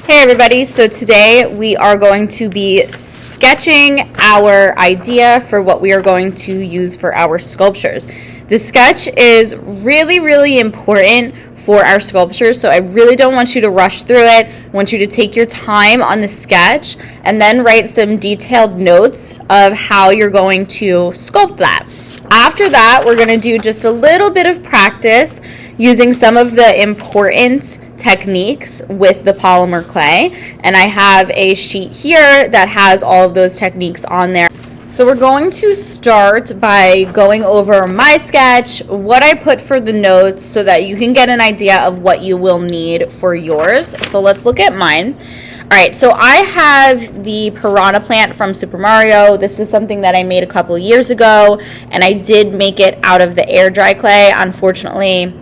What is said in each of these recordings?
Hey everybody, so today we are going to be sketching our idea for what we are going to use for our sculptures. The sketch is really important for our sculptures, so I really don't want you to rush through it. I want you to take your time on the sketch and then write some detailed notes of how you're going to sculpt that. After that, we're going to do just a little bit of practice using some of the important techniques with the polymer clay, and I have a sheet here that has all of those techniques on there. So we're going to start by going over my sketch, what I put for the notes, so that you can get an idea of what you will need for yours. So let's look at mine. Alright, so I have the piranha plant from Super Mario. This is something that I made a couple years ago, and I did make it out of the air dry clay. Unfortunately,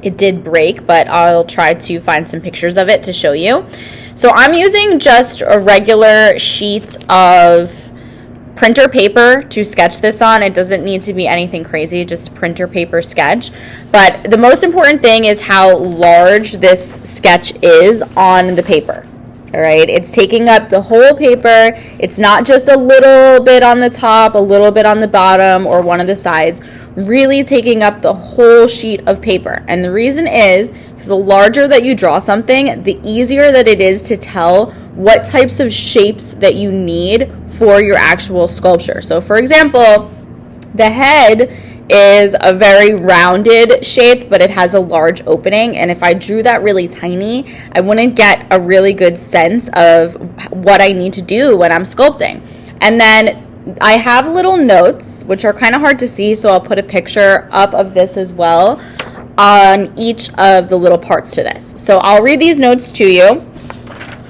it did break, but I'll try to find some pictures of it to show you. So I'm using just a regular sheet of printer paper to sketch this on. It doesn't need to be anything crazy, just a printer paper sketch. But the most important thing is how large this sketch is on the paper. All right, it's taking up the whole paper. It's not just a little bit on the top, a little bit on the bottom, or one of the sides, really taking up the whole sheet of paper. And the reason is because the larger that you draw something, the easier that it is to tell what types of shapes that you need for your actual sculpture. So for example, the head is a very rounded shape, but it has a large opening, and if I drew that really tiny, I wouldn't get a really good sense of what I need to do when I'm sculpting. And then I have little notes, which are kind of hard to see, so I'll put a picture up of this as well on each of the little parts to this. So I'll read these notes to you.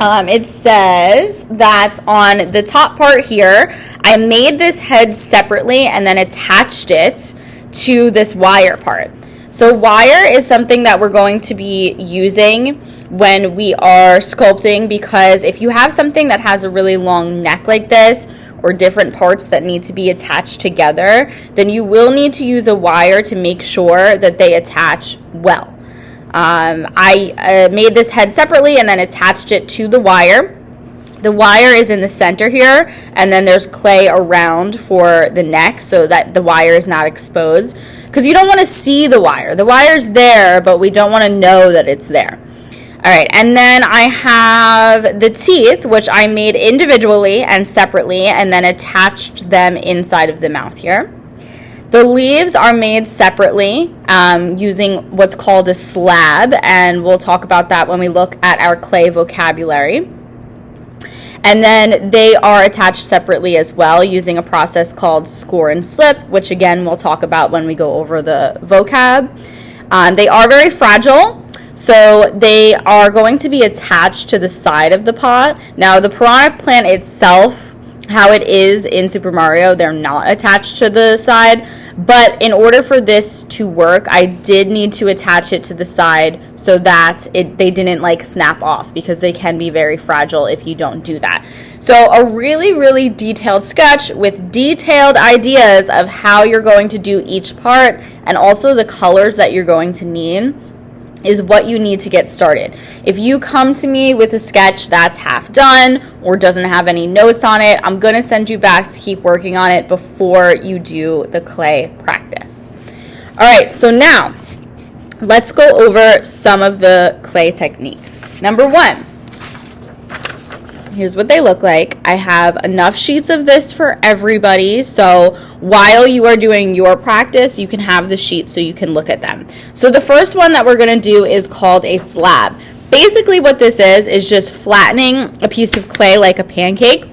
It says that on the top part here, I made this head separately and then attached it to this wire part. So wire is something that we're going to be using when we are sculpting, because if you have something that has a really long neck like this, or different parts that need to be attached together, then you will need to use a wire to make sure that they attach well. I made this head separately and then attached it to the wire. The wire is in the center here, and then there's clay around for the neck so that the wire is not exposed, because you don't want to see the wire. The wire's there, but we don't want to know that it's there. All right, and then I have the teeth, which I made individually and separately, and then attached them inside of the mouth here. The leaves are made separately using what's called a slab, and we'll talk about that when we look at our clay vocabulary. And then they are attached separately as well using a process called score and slip, which again we'll talk about when we go over the vocab. They are very fragile, so they are going to be attached to the side of the pot. Now the piranha plant itself, how it is in Super Mario, they're not attached to the side, but in order for this to work, I did need to attach it to the side so that they didn't like snap off, because they can be very fragile if you don't do that. So a really detailed sketch with detailed ideas of how you're going to do each part, and also the colors that you're going to need, is what you need to get started. If you come to me with a sketch that's half done or doesn't have any notes on it, I'm going to send you back to keep working on it before you do the clay practice. All right, so now let's go over some of the clay techniques. Number one, here's what they look like. I have enough sheets of this for everybody, so while you are doing your practice, you can have the sheets so you can look at them. So the first one that we're going to do is called a slab. Basically what this is just flattening a piece of clay like a pancake,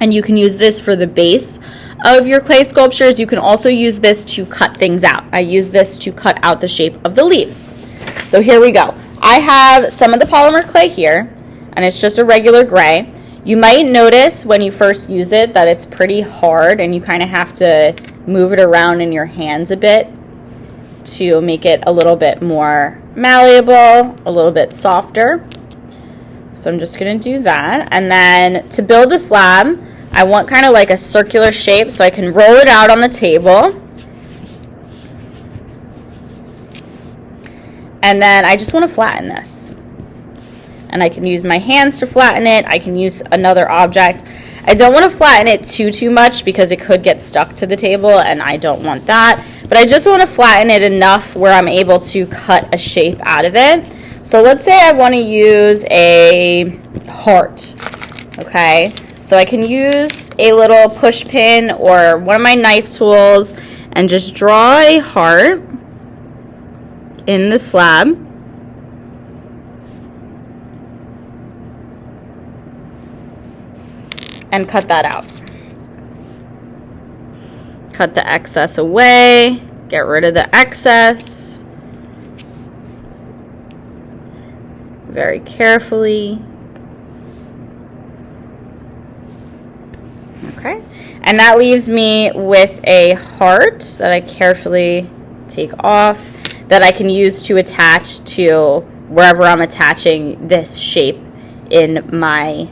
and you can use this for the base of your clay sculptures. You can also use this to cut things out. I use this to cut out the shape of the leaves. So here we go. I have some of the polymer clay here, and it's just a regular gray. You might notice when you first use it that it's pretty hard, and you kind of have to move it around in your hands a bit to make it a little bit more malleable, a little bit softer. So I'm just going to do that. And then to build the slab, I want kind of like a circular shape so I can roll it out on the table. And then I just want to flatten this. and I can use my hands to flatten it. I can use another object. I don't want to flatten it too much because it could get stuck to the table, and I don't want that. But I just want to flatten it enough where I'm able to cut a shape out of it. So let's say I want to use a heart, okay? So I can use a little push pin or one of my knife tools and just draw a heart in the slab. And cut that out. Cut the excess away, get rid of the excess. Very carefully. Okay, and that leaves me with a heart that I carefully take off that I can use to attach to wherever I'm attaching this shape in my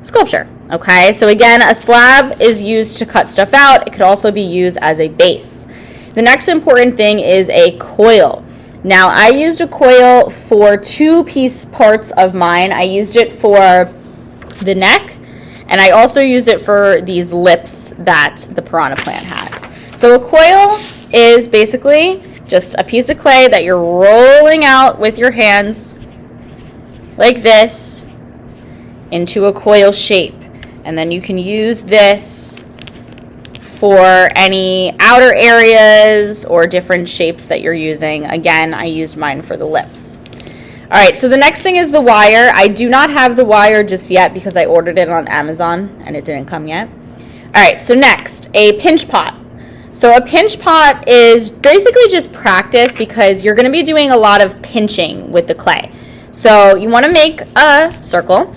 sculpture. Okay, so again, a slab is used to cut stuff out. It could also be used as a base. The next important thing is a coil. Now, I used a coil for two piece parts of mine. I used it for the neck, and I also use it for these lips that the piranha plant has. So a coil is basically just a piece of clay that you're rolling out with your hands like this into a coil shape. And then you can use this for any outer areas or different shapes that you're using. Again, I used mine for the lips. All right, so the next thing is the wire. I do not have the wire just yet because I ordered it on Amazon and it didn't come yet. All right, so next, a pinch pot. So a pinch pot is basically just practice because you're going to be doing a lot of pinching with the clay. So you want to make a circle.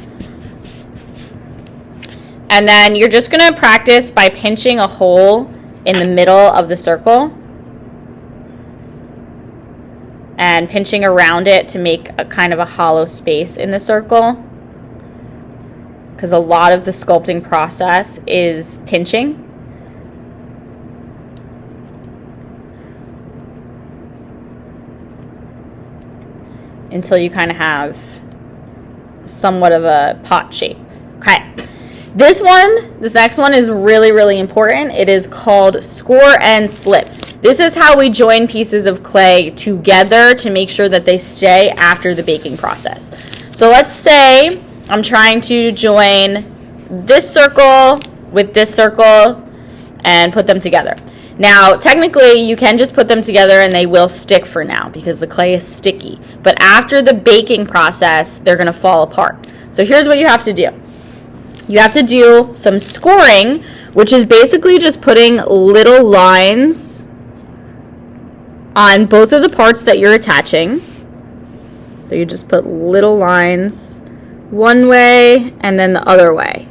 And then you're just going to practice by pinching a hole in the middle of the circle and pinching around it to make a kind of a hollow space in the circle, because a lot of the sculpting process is pinching. Until you kind of have somewhat of a pot shape. Okay. This next one is really, really important. It is called score and slip. This is how we join pieces of clay together to make sure that they stay after the baking process. So let's say I'm trying to join this circle with this circle and put them together. Now, technically, you can just put them together and they will stick for now because the clay is sticky. But after the baking process, they're going to fall apart. So here's what you have to do. You have to do some scoring, which is basically just putting little lines on both of the parts that you're attaching. So you just put little lines one way and then the other way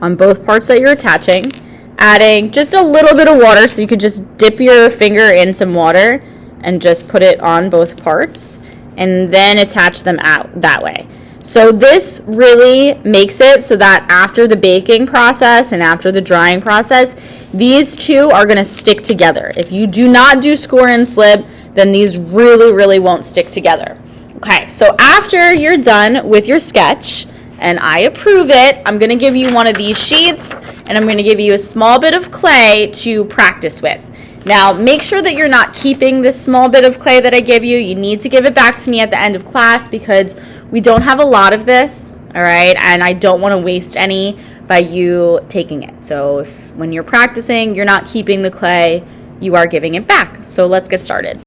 on both parts that you're attaching, adding just a little bit of water, so you could just dip your finger in some water and just put it on both parts and then attach them out that way. So this really makes it so that after the baking process and after the drying process, these two are going to stick together. If you do not do score and slip, then these really, really won't stick together. Okay, so after you're done with your sketch, and I approve it, I'm going to give you one of these sheets, and I'm going to give you a small bit of clay to practice with. Now, make sure that you're not keeping this small bit of clay that I give you. You need to give it back to me at the end of class because we don't have a lot of this, all right? And I don't want to waste any by you taking it. So if when you're practicing, you're not keeping the clay, you are giving it back. So let's get started.